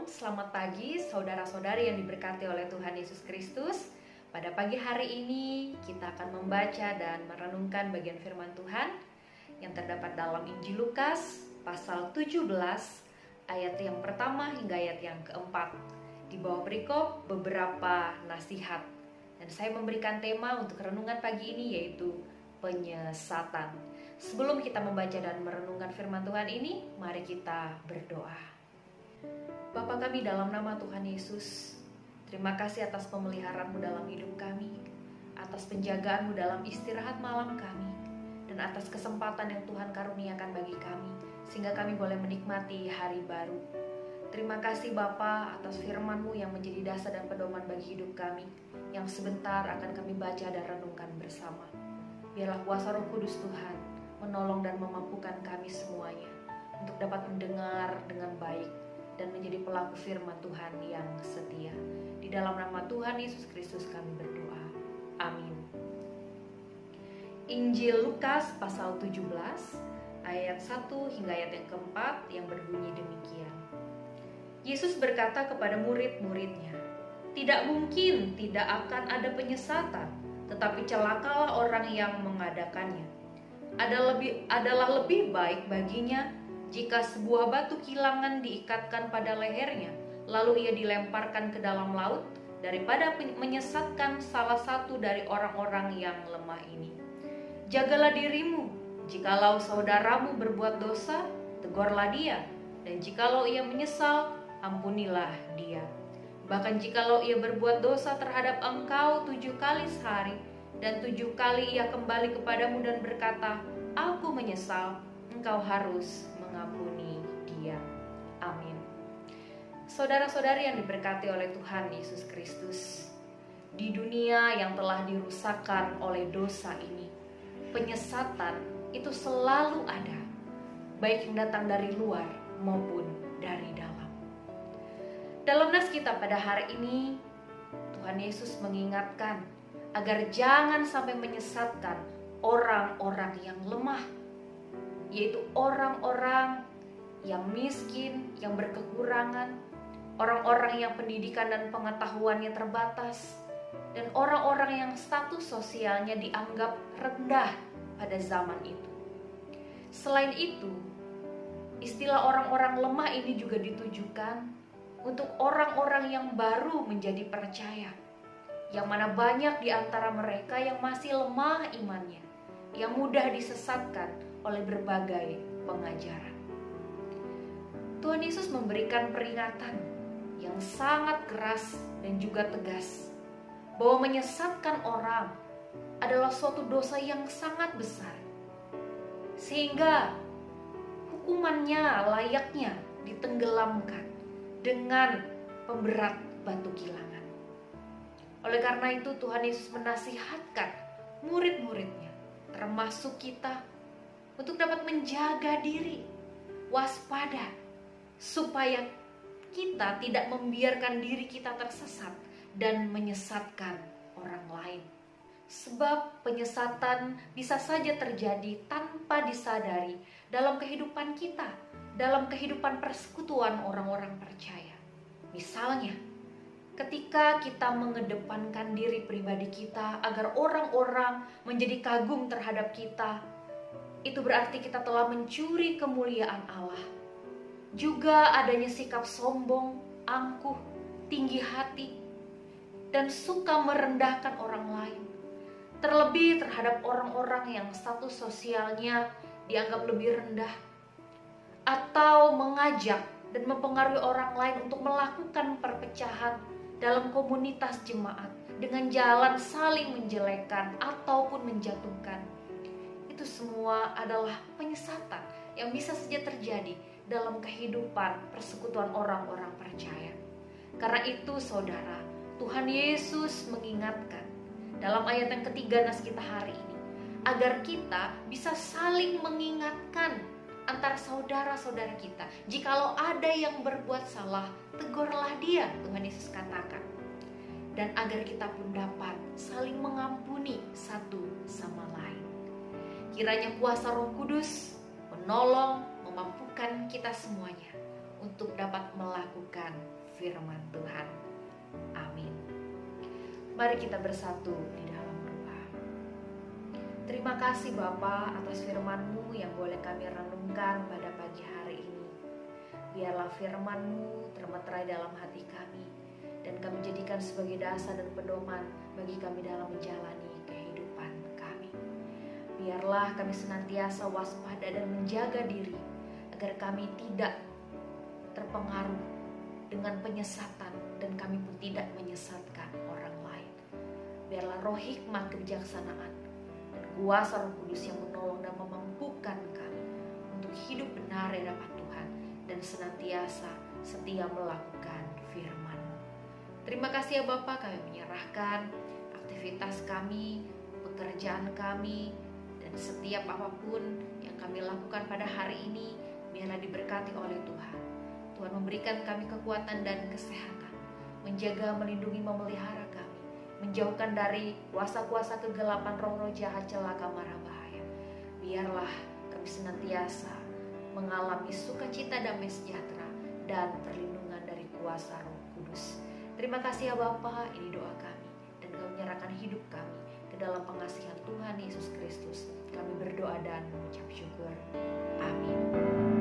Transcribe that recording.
selamat pagi saudara-saudari yang diberkati oleh Tuhan Yesus Kristus. Pada pagi hari ini kita akan membaca dan merenungkan bagian firman Tuhan yang terdapat dalam Injil Lukas pasal 17 ayat yang pertama hingga ayat yang keempat. Di bawah perikop beberapa nasihat. Dan saya memberikan tema untuk renungan pagi ini yaitu penyesatan. Sebelum kita membaca dan merenungkan firman Tuhan ini, mari kita berdoa. Bapa kami dalam nama Tuhan Yesus, terima kasih atas pemeliharaan-Mu dalam hidup kami, atas penjagaan-Mu dalam istirahat malam kami, dan atas kesempatan yang Tuhan karuniakan bagi kami, sehingga kami boleh menikmati hari baru. Terima kasih Bapa atas firman-Mu yang menjadi dasar dan pedoman bagi hidup kami, yang sebentar akan kami baca dan renungkan bersama. Biarlah kuasa Roh Kudus Tuhan menolong dan memampukan kami semuanya untuk dapat mendengar dengan baik dan menjadi pelaku firman Tuhan yang setia. Di dalam nama Tuhan Yesus Kristus kami berdoa. Amin. Injil Lukas pasal 17 ayat 1 hingga ayat yang keempat yang berbunyi demikian. Yesus berkata kepada murid-muridnya, "Tidak mungkin tidak akan ada penyesatan, tetapi celakalah orang yang mengadakannya. Adalah lebih baik baginya jika sebuah batu kilangan diikatkan pada lehernya, lalu ia dilemparkan ke dalam laut, daripada menyesatkan salah satu dari orang-orang yang lemah ini. Jagalah dirimu, jikalau saudaramu berbuat dosa, tegurlah dia, dan jikalau ia menyesal, ampunilah dia. Bahkan jikalau ia berbuat dosa terhadap engkau 7 kali sehari, dan 7 kali ia kembali kepadamu dan berkata, 'Aku menyesal,' engkau harus mengampuni dia." Amin. Saudara-saudari yang diberkati oleh Tuhan Yesus Kristus, di dunia yang telah dirusakkan oleh dosa ini, penyesatan itu selalu ada, baik yang datang dari luar maupun dari dalam. Dalam nas kita pada hari ini, Tuhan Yesus mengingatkan agar jangan sampai menyesatkan orang-orang yang lemah, yaitu orang-orang yang miskin, yang berkekurangan, orang-orang yang pendidikan dan pengetahuannya terbatas, dan orang-orang yang status sosialnya dianggap rendah pada zaman itu. Selain itu, istilah orang-orang lemah ini juga ditujukan untuk orang-orang yang baru menjadi percaya, yang mana banyak di antara mereka yang masih lemah imannya, yang mudah disesatkan oleh berbagai pengajaran. Tuhan Yesus memberikan peringatan yang sangat keras dan juga tegas bahwa menyesatkan orang adalah suatu dosa yang sangat besar, sehingga hukumannya layaknya ditenggelamkan dengan pemberat batu kilangan. Oleh karena itu Tuhan Yesus menasihatkan murid-muridnya, termasuk kita, untuk dapat menjaga diri, waspada, supaya kita tidak membiarkan diri kita tersesat dan menyesatkan orang lain. Sebab penyesatan bisa saja terjadi tanpa disadari dalam kehidupan kita, dalam kehidupan persekutuan orang-orang percaya. Misalnya, ketika kita mengedepankan diri pribadi kita agar orang-orang menjadi kagum terhadap kita, itu berarti kita telah mencuri kemuliaan Allah. Juga adanya sikap sombong, angkuh, tinggi hati, dan suka merendahkan orang lain. Terlebih terhadap orang-orang yang status sosialnya dianggap lebih rendah, atau mengajak dan mempengaruhi orang lain untuk melakukan perpecahan dalam komunitas jemaat dengan jalan saling menjelekkan ataupun menjatuhkan. Itu semua adalah penyesatan yang bisa saja terjadi dalam kehidupan persekutuan orang-orang percaya. Karena itu saudara, Tuhan Yesus mengingatkan dalam ayat yang ketiga nas kita hari ini, agar kita bisa saling mengingatkan antara saudara-saudara kita. Jikalau ada yang berbuat salah, tegurlah dia, Tuhan Yesus katakan. Dan agar kita pun dapat saling mengampuni satu sama lain. Kiranya kuasa Roh Kudus menolong, memampukan kita semuanya untuk dapat melakukan firman Tuhan. Amin. Mari kita bersatu di dalam doa. Terima kasih Bapa atas firman-Mu yang boleh kami renungkan pada pagi hari ini. Biarlah firman-Mu termeterai dalam hati kami dan kami jadikan sebagai dasar dan pedoman bagi kami dalam menjalani kehidupan kami. Biarlah kami senantiasa waspada dan menjaga diri agar kami tidak terpengaruh dengan penyesatan dan kami pun tidak menyesatkan orang lain. Biarlah roh hikmat kebijaksanaan dan kuasa Roh Kudus yang menolong dan memampukan kami untuk hidup benar di hadapan Tuhan dan senantiasa setia melakukan firman-Mu. Terima kasih ya Bapa, kami menyerahkan aktivitas kami, pekerjaan kami, dan setiap apapun yang kami lakukan pada hari ini, biarlah diberkati oleh Tuhan. Tuhan memberikan kami kekuatan dan kesehatan, menjaga, melindungi, memelihara kami, menjauhkan dari kuasa-kuasa kegelapan, roh-roh jahat, celaka, mara bahaya. Biarlah kami senantiasa mengalami sukacita, damai sejahtera, dan perlindungan dari kuasa Roh Kudus. Terima kasih ya Bapa, ini doa kami, dan kami menyerahkan hidup kami ke dalam pengasihan Tuhan Yesus Kristus. Kami berdoa dan mengucap syukur. Amin.